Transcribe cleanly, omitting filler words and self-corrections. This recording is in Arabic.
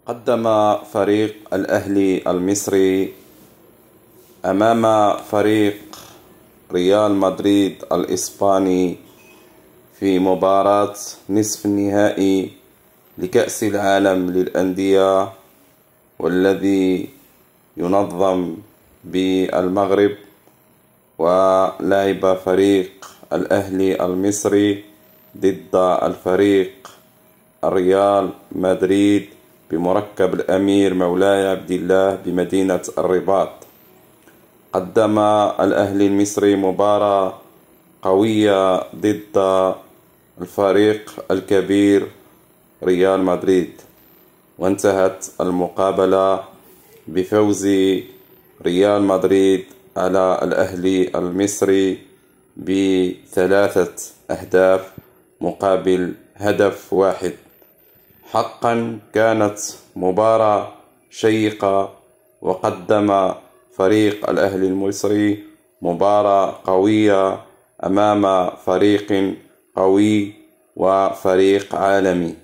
قدم فريق الأهلي المصري أمام فريق ريال مدريد الإسباني في مباراة نصف النهائي لكأس العالم للأندية، والذي ينظم بالمغرب. ولعب فريق الأهلي المصري ضد الفريق ريال مدريد بمركب الأمير مولاي عبد الله بمدينة الرباط. قدم الأهلي المصري مباراة قوية ضد الفريق الكبير ريال مدريد، وانتهت المقابلة بفوز ريال مدريد على الأهلي المصري ب3 أهداف مقابل هدف واحد. حقا كانت مباراة شيقة، وقدم فريق الأهلي المصري مباراة قوية أمام فريق قوي وفريق عالمي.